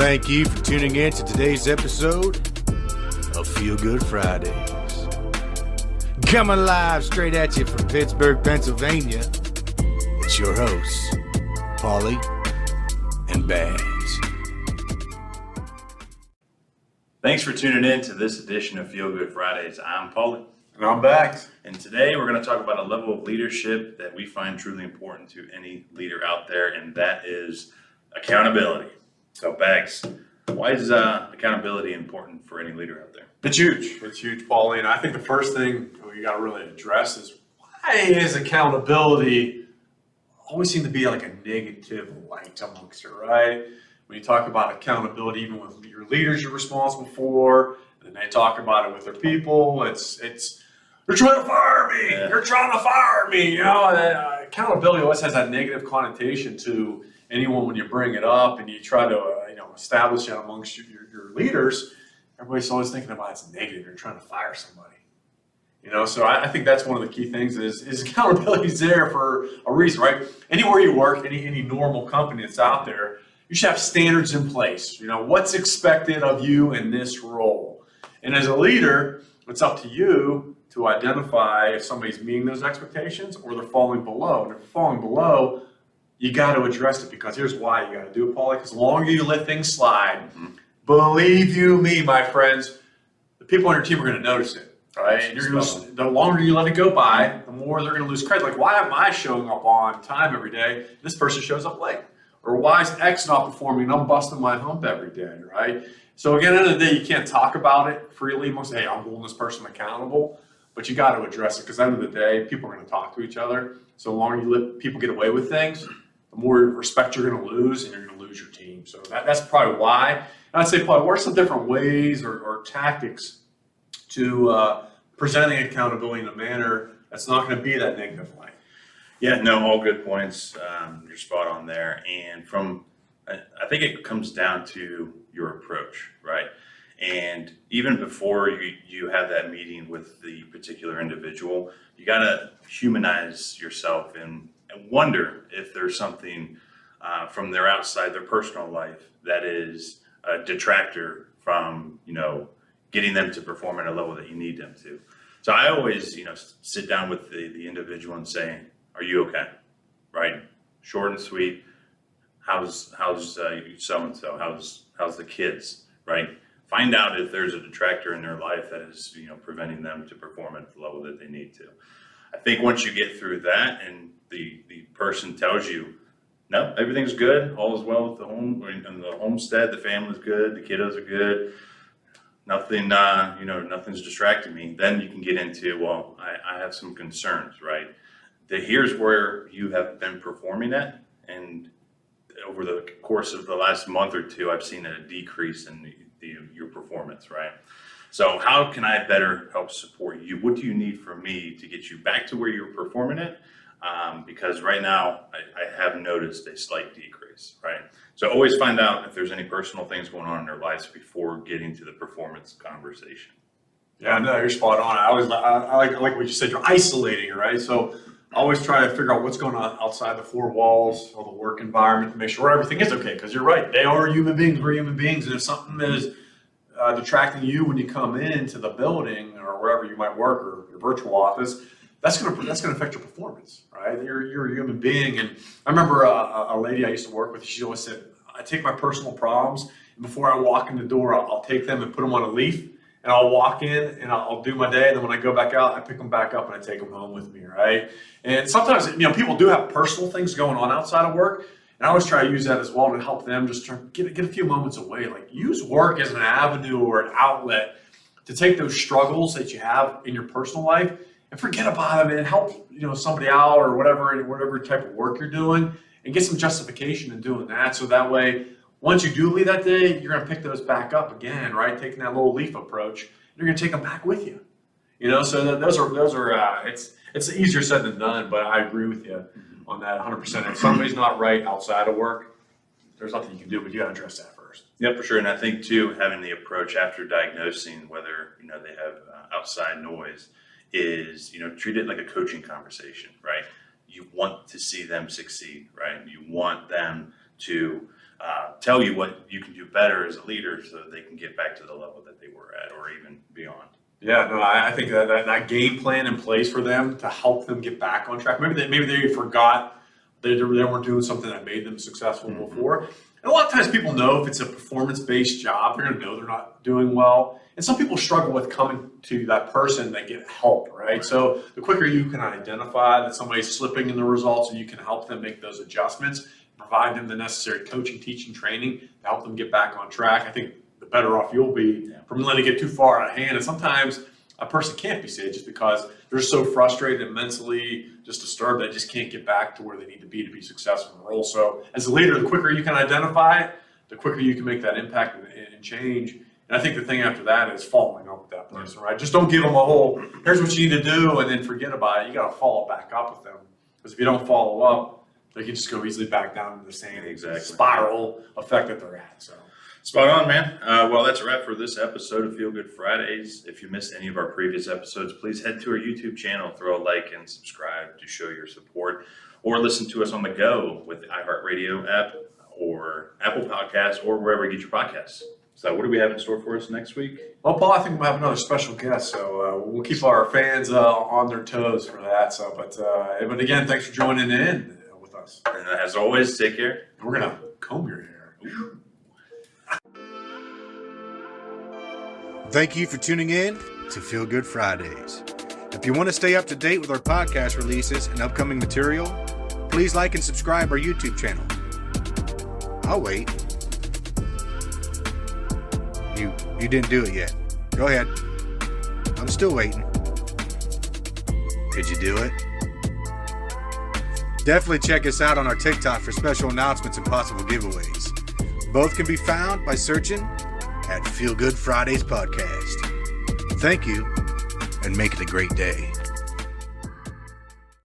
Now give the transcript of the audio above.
Thank you for tuning in to today's episode of Feel Good Fridays. Coming live straight at you from Pittsburgh, Pennsylvania, it's your hosts, Polly and Bagz. Thanks for tuning in to this edition of Feel Good Fridays. I'm Polly. And I'm Bagz. And today we're going to talk about a level of leadership that we find truly important to any leader out there, and that is accountability. So, Bagz, why is accountability important for any leader out there? It's huge. It's huge, Paulie. And I think the first thing you got to really address is, why is accountability always seem to be like a negative light amongst it, right? When you talk about accountability, even with your leaders you're responsible for, and then they talk about it with their people, it's they're trying to fire me. Yeah. They're trying to fire me. You know, accountability always has that negative connotation to anyone when you bring it up and you try to establish it amongst your leaders. Everybody's always thinking about it's negative. You're trying to fire somebody. So I think that's one of the key things is accountability is there for a reason, right? Anywhere you work, any normal company that's out there, you should have standards in place. What's expected of you in this role. And as a leader, it's up to you to identify if somebody's meeting those expectations or they're falling below. And if they're falling below, you got to address it, because here's why you got to do it, Paulie. Because the longer you let things slide, believe you me, my friends, the people on your team are going to notice it. Right? The longer you let it go by, the more they're going to lose credit. Like, why am I showing up on time every day? This person shows up late. Or why is X not performing and I'm busting my hump every day, right? So again, at the end of the day, you can't talk about it freely. You must say, hey, I'm holding this person accountable. But you got to address it, because at the end of the day, people are going to talk to each other. So the longer you let people get away with things, the more respect you're going to lose, and you're going to lose your team. So that's probably why. And I'd say, Paul, what are some different ways or tactics to presenting accountability in a manner that's not going to be that negative light? Yeah, no, all good points. You're spot on there. And I think it comes down to your approach, right? And even before you have that meeting with the particular individual, you got to humanize yourself and wonder if there's something from their outside, their personal life, that is a detractor from, getting them to perform at a level that you need them to. So I always, sit down with the individual and say, are you okay? Right? Short and sweet. How's so-and-so? How's the kids? Right? Find out if there's a detractor in their life that is, preventing them to perform at the level that they need to. I think once you get through that and the person tells you, no, everything's good, all is well with the home and the homestead, the family's good, the kiddos are good, nothing, nothing's distracting me, then you can get into, well, I have some concerns, right? Here's where you have been performing at, and over the course of the last month or two, I've seen a decrease in your performance, right? So how can I better help support you? What do you need from me to get you back to where you're performing at? Because right now I have noticed a slight decrease, right? So always find out if there's any personal things going on in their lives before getting to the performance conversation. Yeah, no, you're spot on. I like what you said. You're isolating, right? So always try to figure out what's going on outside the four walls of the work environment to make sure everything is okay. Because you're right, they are human beings. We're human beings, and if something is detracting you when you come into the building or wherever you might work or your virtual office, that's going to affect your performance, right? You're a human being. And I remember a lady I used to work with. She always said, I take my personal problems, and before I walk in the door, I'll take them and put them on a leaf, and I'll walk in and I'll do my day. And then when I go back out, I pick them back up and I take them home with me, right? And sometimes, people do have personal things going on outside of work. And I always try to use that as well to help them just try to get a few moments away. Like, use work as an avenue or an outlet to take those struggles that you have in your personal life and forget about them and help somebody out or whatever type of work you're doing, and get some justification in doing that. So that way, once you do leave that day, you're going to pick those back up again, right? Taking that little leaf approach, you're going to take them back with you. So those are it's easier said than done, but I agree with you on that 100%. If somebody's not right outside of work, there's nothing you can do, but you got to address that first. Yeah, for sure. And I think too, having the approach after diagnosing whether they have outside noise is treat it like a coaching conversation, right? You want to see them succeed, right? You want them to tell you what you can do better as a leader so that they can get back to the level that they were at or even beyond. Yeah, no, I think that game plan in place for them to help them get back on track. Maybe they forgot they weren't doing something that made them successful before. And a lot of times people know if it's a performance-based job, they're going to know they're not doing well. And some people struggle with coming to that person that get help, right? So the quicker you can identify that somebody's slipping in the results and you can help them make those adjustments, provide them the necessary coaching, teaching, training to help them get back on track, I think the better off you'll be from letting it get too far out of hand. And sometimes a person can't be saved just because they're so frustrated and mentally just disturbed, they just can't get back to where they need to be successful in the role. So as a leader, the quicker you can identify it, the quicker you can make that impact and change. And I think the thing after that is following up with that person, right? Just don't give them a whole, here's what you need to do, and then forget about it. You got to follow back up with them. Because if you don't follow up, they can just go easily back down into the same spiral effect that they're at. So. Spot on, man. Well, that's a wrap for this episode of Feel Good Fridays. If you missed any of our previous episodes, please head to our YouTube channel, throw a like and subscribe to show your support, or listen to us on the go with the iHeartRadio app or Apple Podcasts or wherever you get your podcasts. So what do we have in store for us next week? Well, Paul, I think we'll have another special guest, so we'll keep our fans on their toes for that. So, but again, thanks for joining in with us. And as always, take care. We're going to comb your hair. Ooh. Thank you for tuning in to Feel Good Fridays. If you want to stay up to date with our podcast releases and upcoming material, please like and subscribe our YouTube channel. I'll wait. You didn't do it yet. Go ahead. I'm still waiting. Could you do it? Definitely check us out on our TikTok for special announcements and possible giveaways. Both can be found by searching at Feel Good Fridays Podcast. Thank you, and make it a great day.